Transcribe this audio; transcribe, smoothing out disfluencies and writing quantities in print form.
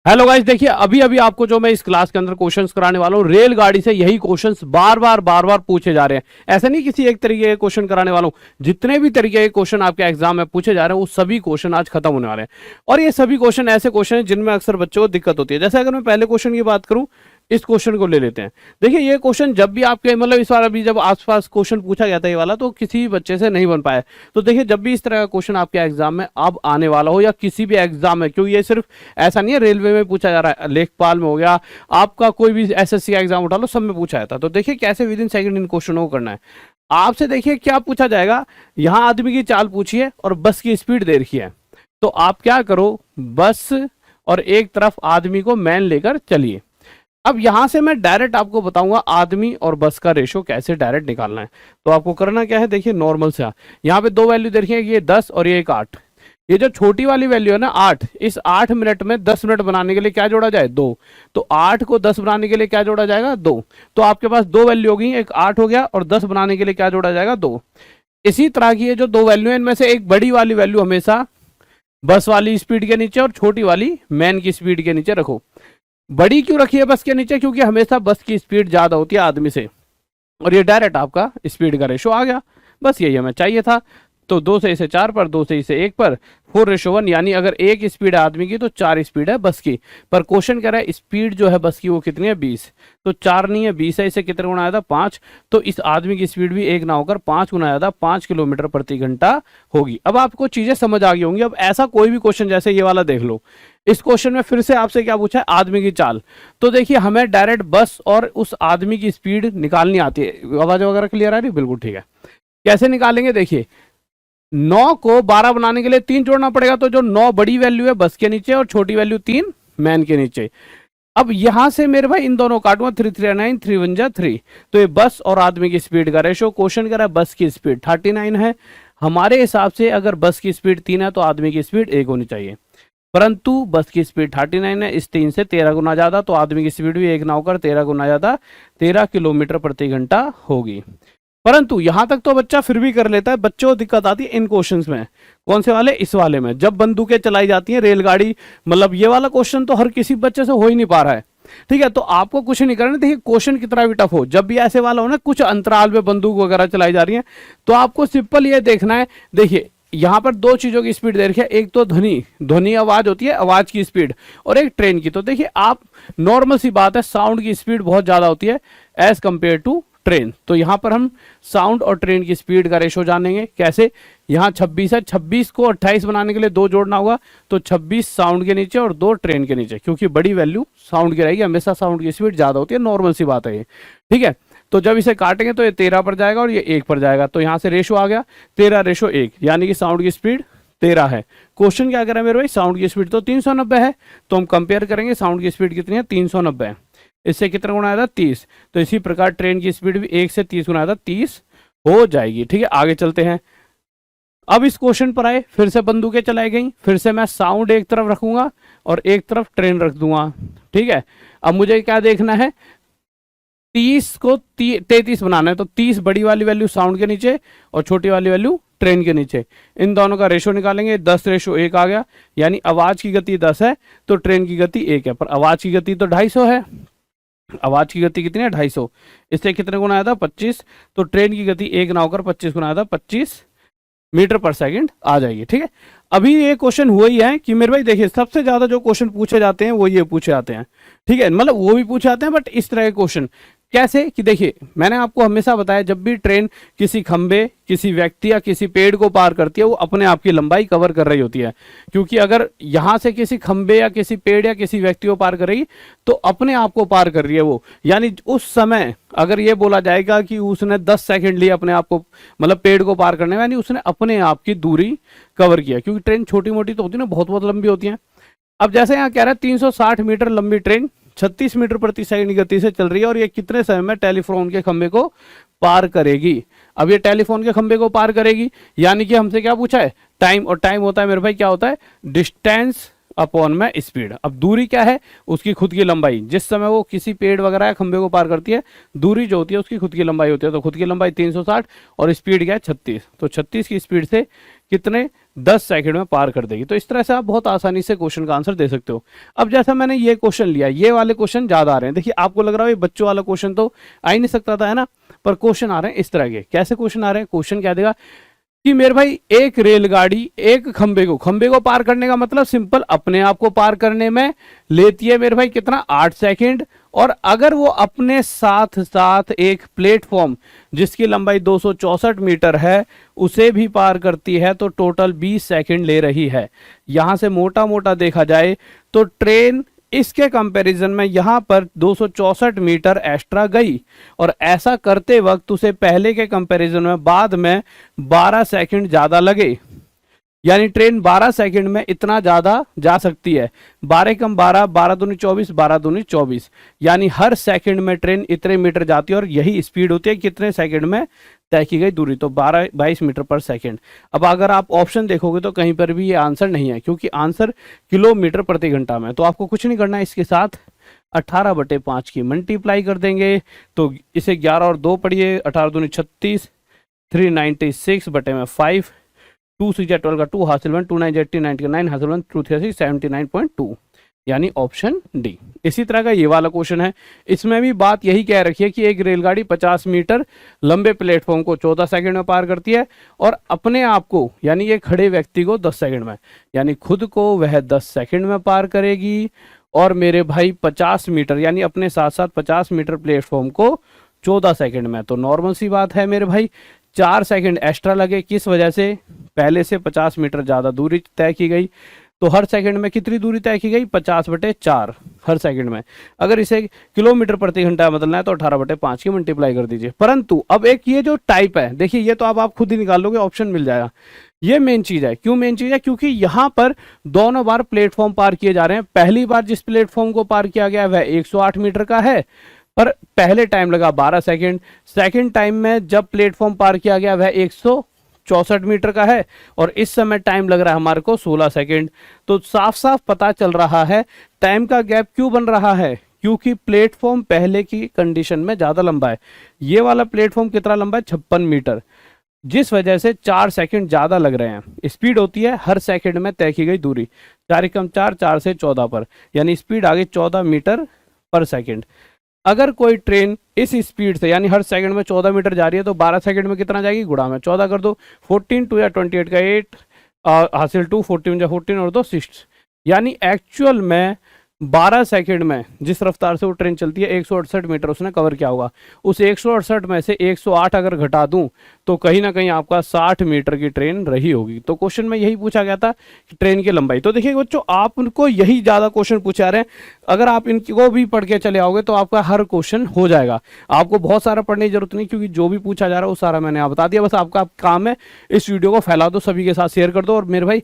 Hello guys, देखिए अभी अभी आपको जो मैं इस क्लास के अंदर क्वेश्चंस कराने वाला हूँ, रेलगाड़ी से यही क्वेश्चंस बार बार पूछे जा रहे हैं। ऐसा नहीं किसी एक तरीके के क्वेश्चन कराने वाला हूँ, जितने भी तरीके के क्वेश्चन आपके एग्जाम में पूछे जा रहे हैं वो सभी क्वेश्चन आज खत्म होने वाले हैं। और ये सभी क्वेश्चन ऐसे क्वेश्चन हैं जिनमें अक्सर बच्चों को दिक्कत होती है। जैसे अगर मैं पहले क्वेश्चन की बात करूं, इस क्वेश्चन को ले लेते हैं। देखिए ये क्वेश्चन जब भी आपके मतलब इस बार अभी जब आसपास क्वेश्चन पूछा गया था ये वाला, तो किसी भी बच्चे से नहीं बन पाया। तो देखिए जब भी इस तरह का क्वेश्चन आपके एग्जाम में अब आने वाला हो या किसी भी एग्जाम में, क्योंकि ये सिर्फ ऐसा नहीं है रेलवे में पूछा जा रहा है, लेखपाल में हो गया, आपका कोई भी एसएससी का एग्जाम उठा लो, सब में पूछा जाता है। तो देखिए कैसे विद इन सेकंड इन क्वेश्चनों को करना है। आपसे देखिए क्या पूछा जाएगा, यहां आदमी की चाल पूछी है और बस की स्पीड दे रखी है। तो आप क्या करो, बस और एक तरफ आदमी को मैन लेकर चलिए। अब यहां से मैं डायरेक्ट आपको बताऊंगा आदमी और बस का रेशो कैसे डायरेक्ट निकालना है। तो आपको करना क्या है, देखिए नॉर्मल से यहाँ पे दो वैल्यू देखिए, ये 10 और ये एक 8। ये जो छोटी वाली वैल्यू है ना 8, इस 8 मिनट में 10 मिनट बनाने के लिए क्या जोड़ा जाए, 2। तो 8 को 10 बनाने के लिए क्या जोड़ा जाएगा, 2। तो आपके पास दो वैल्यू हो गई, एक 8 हो गया और 10 बनाने के लिए क्या जोड़ा जाएगा, 2। इसी तरह की ये जो दो वैल्यू है इनमें से एक बड़ी वाली वैल्यू हमेशा बस वाली स्पीड के नीचे और छोटी वाली मैन की स्पीड के नीचे रखो। बड़ी क्यों रखी है बस के नीचे, क्योंकि हमेशा बस की स्पीड ज्यादा होती है आदमी से, और ये डायरेक्ट आपका स्पीड का रेशो आ गया। बस यही हमें चाहिए था। तो 2 से इसे 4 पर, 2 से इसे 1 पर, 4:1, यानी अगर 1 स्पीड है आदमी की तो 4 स्पीड है बस की। पर क्वेश्चन कह रहा है स्पीड जो है बस की वो कितनी है, 20। तो 4 नहीं है, 20 है, इसे कितने गुना आया था, 5। तो इस आदमी की स्पीड भी 1 ना होकर 5 गुना आया था, 5 किलोमीटर प्रति घंटा होगी। अब आपको चीजें समझ आ गई होंगी। अब ऐसा कोई भी क्वेश्चन जैसे ये वाला देख लो, इस क्वेश्चन में फिर से आपसे क्या पूछा है, आदमी की चाल। तो देखिए हमें डायरेक्ट बस और उस आदमी की स्पीड निकालनी आती है। आवाज वगैरह क्लियर आ रही है, बिल्कुल ठीक है। कैसे निकालेंगे, देखिए 9 को 12 बनाने के लिए 3 जोड़ना पड़ेगा। तो जो 9 बड़ी वैल्यू है बस के नीचे और छोटी वैल्यू 3 मैन के नीचे। अब यहां से मेरे भाई इन दोनों काटूंगा, 3 3 9, 3 1 जा 3। तो ये बस और आदमी की स्पीड का रेशो, क्वेश्चन कह रहा है बस की स्पीड 39 है। हमारे हिसाब से अगर बस की स्पीड 3 है तो आदमी की स्पीड 1 होनी चाहिए, परंतु बस की स्पीड 39 है, इस 3 से 13 गुना ज्यादा, तो आदमी की स्पीड भी 1 ना होकर 13 गुना ज्यादा, 13 किलोमीटर प्रति घंटा होगी। परंतु यहां तक तो बच्चा फिर भी कर लेता है। बच्चों को दिक्कत आती है इन क्वेश्चंस में। कौन से वाले, इस वाले में, जब बंदूकें चलाई जाती हैं, रेलगाड़ी, मतलब ये वाला क्वेश्चन तो हर किसी बच्चे से हो ही नहीं पा रहा है। ठीक है, तो आपको कुछ नहीं करना। देखिए क्वेश्चन कितना भी टफ हो, जब भी ऐसे वाला हो ना, कुछ अंतराल में बंदूक वगैरह चलाई जा रही है, तो आपको सिंपल ये देखना है। देखिए यहां पर दो चीजों की स्पीड दे रखी है, एक तो ध्वनि आवाज होती है, आवाज की स्पीड, और एक ट्रेन की। तो देखिए आप नॉर्मल सी बात है, साउंड की स्पीड बहुत ज्यादा होती है एज कंपेयर टू ट्रेन। तो यहां पर हम साउंड और ट्रेन की स्पीड का रेशो जानेंगे। कैसे, यहां 26 है, 26 को 28 बनाने के लिए 2 जोड़ना होगा। तो 26 साउंड के नीचे और 2 ट्रेन के नीचे, क्योंकि बड़ी वैल्यू साउंड की रहेगी, हमेशा साउंड की स्पीड ज्यादा होती है, नॉर्मल सी बात है ये। ठीक है, तो जब इसे काटेंगे तो ये 13 पर जाएगा और ये 1 पर जाएगा। तो यहां से रेशो आ गया 13:1, यानी कि साउंड की स्पीड 13 है। क्वेश्चन क्या करें मेरे भाई, साउंड की स्पीड तो 390 है, तो हम कंपेयर करेंगे साउंड की स्पीड कितनी है, 390 है। इससे कितना गुना आया था, 30। तो इसी प्रकार ट्रेन की स्पीड भी 1 से 30 गुना आया था, 30 हो जाएगी। ठीक है, आगे चलते हैं। अब इस क्वेश्चन पर आए, फिर से बंदूकें चलाई गई, फिर से मैं साउंड एक तरफ रखूंगा और एक तरफ ट्रेन रख दूंगा। ठीक है, अब मुझे क्या देखना है, 30 को 33 बनाना है। तो 30 बड़ी वाली वैल्यू साउंड के नीचे और छोटी वाली वैल्यू ट्रेन के नीचे, इन दोनों का रेशो निकालेंगे। 10:1 आ गया, यानी आवाज की गति 10 है तो ट्रेन की गति 1 है, पर आवाज की गति तो 250 है। आवाज की गति कितनी है, 250। इससे कितने गुना आया था, 25। तो ट्रेन की गति 1 ना होकर 25 गुना आया था, 25 मीटर पर सेकंड आ जाएगी। ठीक है, अभी ये क्वेश्चन हुआ ही है कि मेरे भाई देखिए सबसे ज्यादा जो क्वेश्चन पूछे जाते हैं वो ये पूछे जाते हैं। ठीक है, मतलब वो भी पूछे जाते हैं बट इस तरह के क्वेश्चन कैसे, कि देखिए मैंने आपको हमेशा बताया, जब भी ट्रेन किसी खंबे, किसी व्यक्ति या किसी पेड़ को पार करती है, वो अपने आप की लंबाई कवर कर रही होती है। क्योंकि अगर यहां से किसी खंबे या किसी पेड़ या किसी व्यक्ति को पार कर रही, तो अपने आप को पार कर रही है वो। यानी उस समय अगर ये बोला जाएगा कि उसने 10 सेकंड लिए अपने आप को, मतलब पेड़ को पार करने में, यानी उसने अपने आप की दूरी कवर किया। क्योंकि ट्रेन छोटी मोटी तो होती है ना, बहुत बहुत लंबी होती है। अब जैसे यहाँ कह रहा है 360 मीटर लंबी ट्रेन 36 मीटर प्रति सेकंड की गति से चल रही है, और ये कितने समय में टेलीफोन के खंबे को पार करेगी। अब ये टेलीफोन के खंबे को पार करेगी, यानी कि हमसे क्या पूछा है, टाइम। और टाइम होता है मेरे भाई क्या होता है, डिस्टेंस अपॉन में स्पीड। अब दूरी क्या है, उसकी खुद की लंबाई। जिस समय वो किसी पेड़ वगैरह या खंबे को पार करती है, दूरी जो होती है उसकी खुद की लंबाई होती है। तो खुद की लंबाई 360 और स्पीड क्या है, 36। तो 36 की स्पीड से कितने 10 सेकंड में पार कर देगी। तो इस तरह से आप बहुत आसानी से क्वेश्चन का आंसर दे सकते हो। अब जैसा मैंने ये क्वेश्चन लिया, ये वाले क्वेश्चन ज्यादा आ रहे हैं। देखिए आपको लग रहा है बच्चों वाला क्वेश्चन तो आ ही नहीं सकता था, है ना, पर क्वेश्चन आ रहे हैं इस तरह के। कैसे क्वेश्चन आ रहे हैं? क्वेश्चन क्या देगा कि मेरे भाई एक रेलगाड़ी एक खंबे को पार करने का मतलब सिंपल, अपने आप को पार करने में लेती है मेरे भाई कितना, 8 सेकंड। और अगर वो अपने साथ साथ एक प्लेटफॉर्म जिसकी लंबाई 264 मीटर है उसे भी पार करती है तो टोटल 20 सेकंड ले रही है। यहां से मोटा मोटा देखा जाए तो ट्रेन इसके कंपैरिजन में यहां पर 264 मीटर एक्स्ट्रा गई, और ऐसा करते वक्त उसे पहले के कंपैरिजन में बाद में 12 सेकंड ज्यादा लगे। यानी ट्रेन 12 सेकंड में इतना ज्यादा जा सकती है। 12 कम 12, 12 दूनी 24, 12 दूनी 24, यानी हर सेकंड में ट्रेन इतने मीटर जाती है। और यही स्पीड होती है कितने सेकंड में तय की गई दूरी, तो 22 मीटर पर सेकंड। अब अगर आप ऑप्शन देखोगे तो कहीं पर भी ये आंसर नहीं है, क्योंकि आंसर किलोमीटर प्रति घंटा में। तो आपको कुछ नहीं करना है, इसके साथ 18/5 की मल्टीप्लाई कर देंगे। तो इसे 11 और 2 पढ़िए, 18 दूनी 36, 396/5, 2 6 12 का 2 हासिल 1, 2 9 80 90 9 हासिल 1, 2 3 79.2, यानी ऑप्शन डी। इसी तरह का ये वाला क्वेश्चन है, इसमें भी बात यही कह रखी है कि एक रेलगाड़ी 50 मीटर लंबे प्लेटफॉर्म को 14 सेकंड में पार करती है और अपने आप को यानी ये खड़े व्यक्ति को 10 सेकंड में, यानी खुद को वह 10 सेकंड में पार करेगी। और मेरे भाई 50 मीटर यानी अपने साथ साथ 50 मीटर प्लेटफॉर्म को 14 सेकंड में। तो नॉर्मल सी बात है मेरे भाई, 4 सेकंड एक्स्ट्रा लगे, किस वजह से, पहले से 50 मीटर ज़्यादा दूरी तय की गई। तो हर सेकंड में कितनी दूरी तय की गई, 50/4 हर सेकंड में। अगर इसे किलोमीटर प्रति घंटा बदलना है तो 18/5 की मल्टीप्लाई कर दीजिए। परंतु अब एक ये जो टाइप है, देखिए ये तो अब आप खुद ही निकाल लोगे, ऑप्शन मिल जाएगा। ये मेन चीज है। क्यों मेन चीज है? क्योंकि यहां पर दोनों बार प्लेटफॉर्म पार किए जा रहे हैं। पहली बार जिस प्लेटफॉर्म को पार किया गया वह 108 मीटर का है, पर पहले टाइम लगा 12 सेकंड। सेकंड टाइम में जब प्लेटफॉर्म पार किया गया वह 164 मीटर का है, और इस समय टाइम लग रहा है हमारे को 16 सेकंड। तो साफ साफ पता चल रहा है टाइम का गैप क्यों बन रहा है, क्योंकि प्लेटफॉर्म पहले की कंडीशन में ज्यादा लंबा है। ये वाला प्लेटफॉर्म कितना लंबा है, 56 मीटर, जिस वजह से 4 सेकंड ज्यादा लग रहे हैं। स्पीड होती है हर सेकंड में तय की गई दूरी, 4 कम 4, 4 से 14 पर, यानी स्पीड आ गई 14 मीटर पर सेकंड। अगर कोई ट्रेन इस स्पीड से यानी हर सेकंड में 14 मीटर जा रही है तो 12 सेकंड में कितना जाएगी, गुणा में 14 कर दो, 14 2 या 28 का 8 हासिल 2, 14 या 14 और 2 6, यानी एक्चुअल में 12 सेकंड में जिस रफ्तार से वो ट्रेन चलती है 168 मीटर उसने कवर किया होगा। उस 168 में से 108 अगर घटा दूं तो कहीं ना कहीं आपका 60 मीटर की ट्रेन रही होगी। तो क्वेश्चन में यही पूछा गया था कि ट्रेन की लंबाई। तो देखिए बच्चों, आप उनको यही ज्यादा क्वेश्चन पूछा रहे हैं। अगर आप इनको भी पढ़ के चले आओगे तो आपका हर क्वेश्चन हो जाएगा। आपको बहुत सारा पढ़ने की जरूरत नहीं, क्योंकि जो भी पूछा जा रहा है वो सारा मैंने आप बता दिया। बस आपका काम है इस वीडियो को फैला दो, सभी के साथ शेयर कर दो। और मेरे भाई